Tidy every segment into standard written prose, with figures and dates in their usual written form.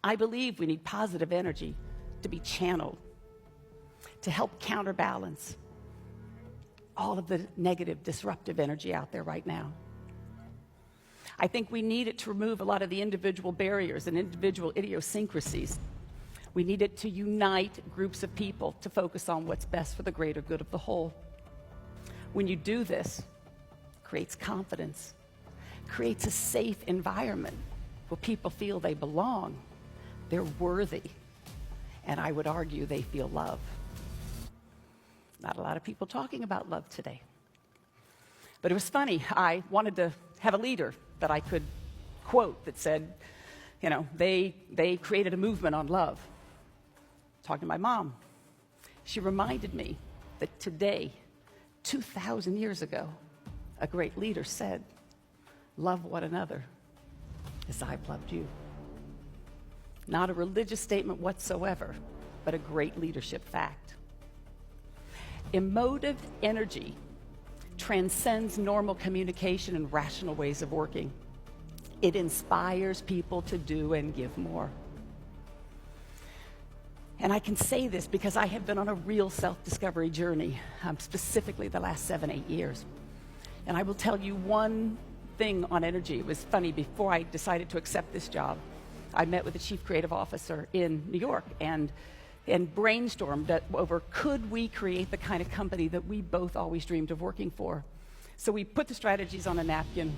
I believe we need positive energy to be channeled, to help counterbalance all of the negative, disruptive energy out there right now. I think we need it to remove a lot of the individual barriers and individual idiosyncrasies. We need it to unite groups of people to focus on what's best for the greater good of the whole. When you do this, it creates confidence, creates a safe environment where people feel they belong, they're worthy, and I would argue they feel love. Not a lot of people talking about love today. But it was funny. I wanted to have a leader that I could quote that said, you know, they created a movement on love. Talking to my mom, she reminded me that today, 2,000 years ago, a great leader said, love one another as I've loved you. Not a religious statement whatsoever, but a great leadership fact. Emotive energy transcends normal communication and rational ways of working. It inspires people to do and give more. And I can say this because I have been on a real self-discovery journey, specifically the last 7-8 years. And I will tell you one thing on energy. It was funny, before I decided to accept this job, I met with the chief creative officer in New York and brainstormed over, could we create the kind of company that we both always dreamed of working for? So we put the strategies on a napkin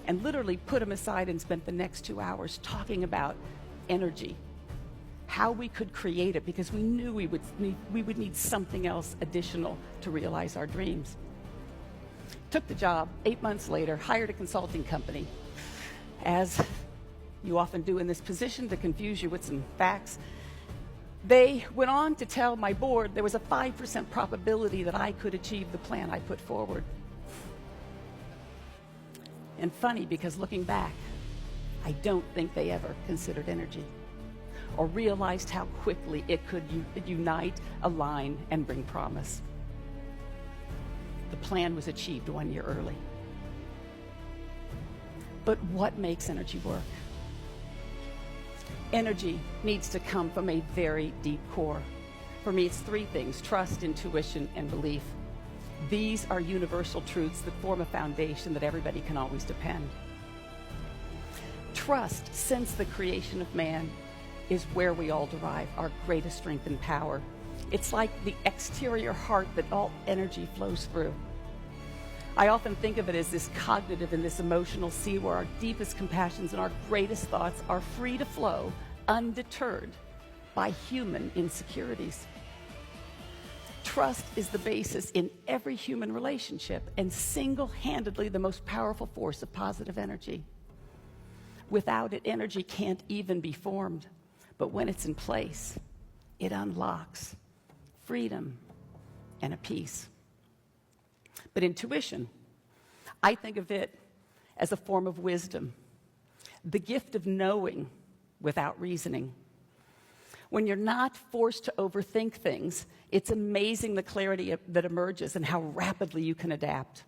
and literally put them aside and spent the next 2 hours talking about energy, how we could create it, because we knew we would need something else additional to realize our dreams. Took the job. 8 months later, hired a consulting company. As you often do in this position, to confuse you with some facts, they went on to tell my board there was a 5% probability that I could achieve the plan I put forward. And funny, because looking back, I don't think they ever considered energy or realized how quickly it could unite, align, and bring promise. The plan was achieved 1 year early. But what makes energy work? Energy needs to come from a very deep core. For me, it's 3 things: trust, intuition, and belief. These are universal truths that form a foundation that everybody can always depend. Trust, since the creation of man, is where we all derive our greatest strength and power. It's like the exterior heart that all energy flows through. I often think of it as this cognitive and this emotional sea where our deepest compassions and our greatest thoughts are free to flow, undeterred by human insecurities. Trust is the basis in every human relationship and single-handedly the most powerful force of positive energy. Without it, energy can't even be formed. But when it's in place, it unlocks freedom and a peace. But intuition, I think of it as a form of wisdom, the gift of knowing without reasoning. When you're not forced to overthink things, it's amazing the clarity that emerges and how rapidly you can adapt.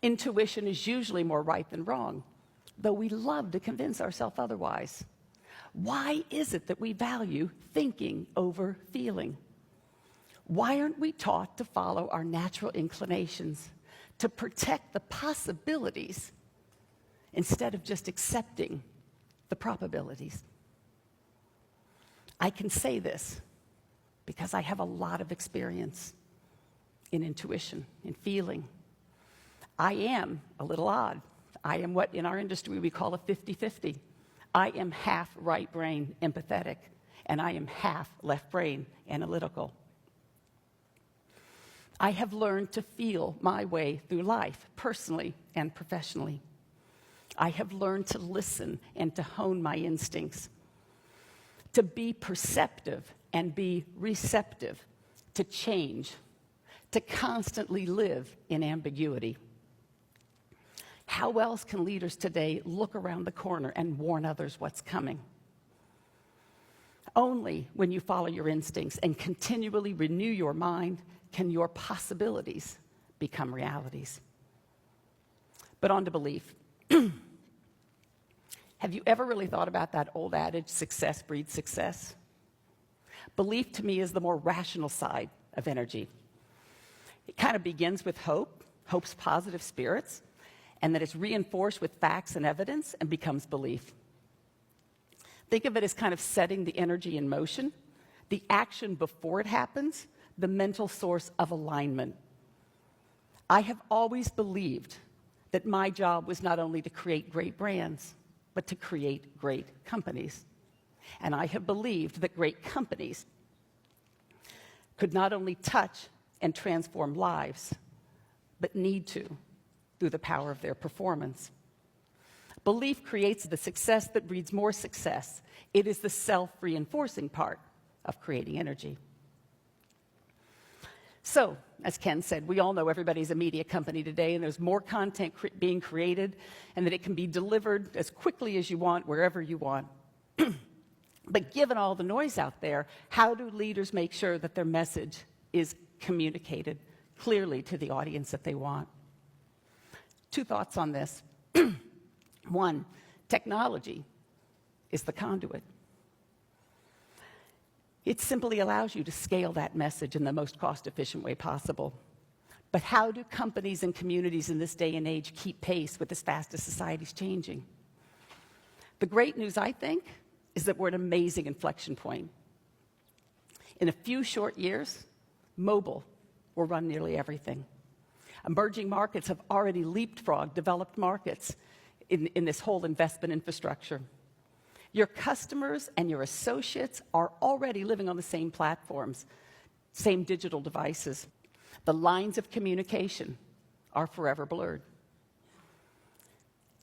Intuition is usually more right than wrong, though we love to convince ourselves otherwise. Why is it that we value thinking over feeling? Why aren't we taught to follow our natural inclinations, to protect the possibilities instead of just accepting the probabilities? I can say this because I have a lot of experience in intuition, in feeling. I am a little odd. I am what in our industry we call a 50-50. I am half right brain empathetic, and I am half left brain analytical. I have learned to feel my way through life, personally and professionally. I have learned to listen and to hone my instincts, to be perceptive and be receptive, to change, to constantly live in ambiguity. How else can leaders today look around the corner and warn others what's coming? Only when you follow your instincts and continually renew your mind can your possibilities become realities. But on to belief. Have you ever really thought about that old adage, success breeds success? Belief to me is the more rational side of energy. It kind of begins with hope, hope's positive spirits, and then it's reinforced with facts and evidence and becomes belief. Think of it as kind of setting the energy in motion, the action before it happens, the mental source of alignment. I have always believed that my job was not only to create great brands, but to create great companies. And I have believed that great companies could not only touch and transform lives, but need to through the power of their performance. Belief creates the success that breeds more success. It is the self-reinforcing part of creating energy. So, as Ken said, we all know everybody's a media company today, and there's more content being created, and that it can be delivered as quickly as you want, wherever you want. But given all the noise out there, how do leaders make sure that their message is communicated clearly to the audience that they want? Two thoughts on this. One, technology is the conduit. It simply allows you to scale that message in the most cost-efficient way possible. But how do companies and communities in this day and age keep pace with as fast as society's changing? The great news, I think, is that we're at an amazing inflection point. In a few short years, mobile will run nearly everything. Emerging markets have already leapfrogged developed markets in this whole investment infrastructure. Your customers and your associates are already living on the same platforms, same digital devices. The lines of communication are forever blurred.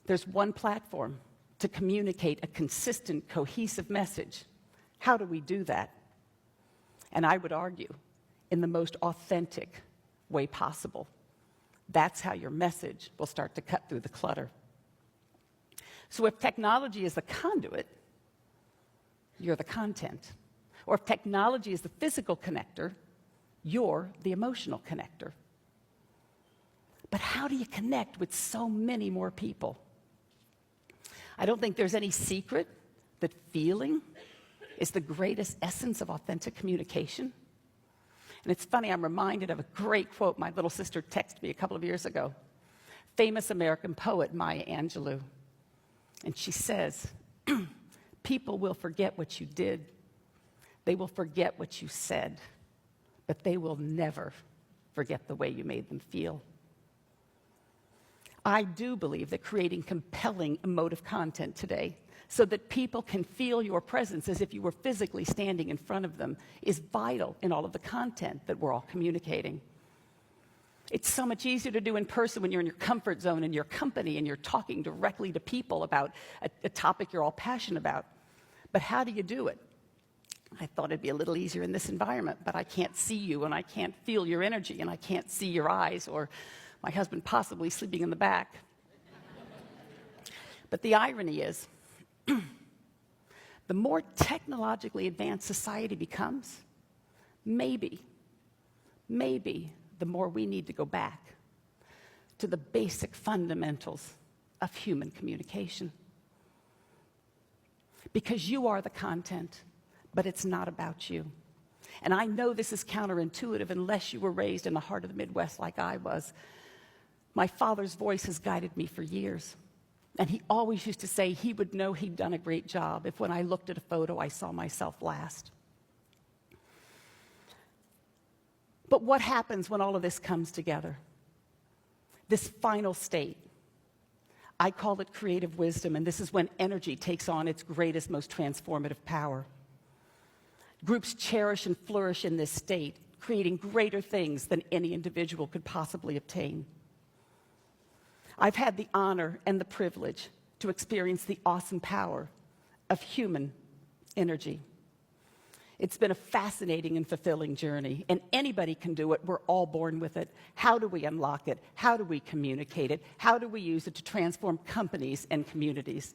There's one platform to communicate a consistent, cohesive message. How do we do that? And I would argue, in the most authentic way possible. That's how your message will start to cut through the clutter. So if technology is the conduit, you're the content. Or if technology is the physical connector, you're the emotional connector. But how do you connect with so many more people? I don't think there's any secret that feeling is the greatest essence of authentic communication. And it's funny, I'm reminded of a great quote my little sister texted me a couple of years ago. Famous American poet Maya Angelou. And she says, people will forget what you did. They will forget what you said. But they will never forget the way you made them feel. I do believe that creating compelling emotive content today so that people can feel your presence as if you were physically standing in front of them is vital in all of the content that we're all communicating. It's so much easier to do in person when you're in your comfort zone in your company and you're talking directly to people about a topic you're all passionate about. But how do you do it? I thought it'd be a little easier in this environment, but I can't see you and I can't feel your energy and I can't see your eyes, or my husband possibly sleeping in the back. But the irony is, the more technologically advanced society becomes, maybe the more we need to go back to the basic fundamentals of human communication. Because you are the content, but it's not about you. And I know this is counterintuitive unless you were raised in the heart of the Midwest like I was. My father's voice has guided me for years. And he always used to say he would know he'd done a great job if when I looked at a photo, I saw myself last. But what happens when all of this comes together? This final state. I call it creative wisdom, and this is when energy takes on its greatest, most transformative power. Groups cherish and flourish in this state, creating greater things than any individual could possibly obtain. I've had the honor and the privilege to experience the awesome power of human energy. It's been a fascinating and fulfilling journey, and anybody can do it. We're all born with it. How do we unlock it? How do we communicate it? How do we use it to transform companies and communities?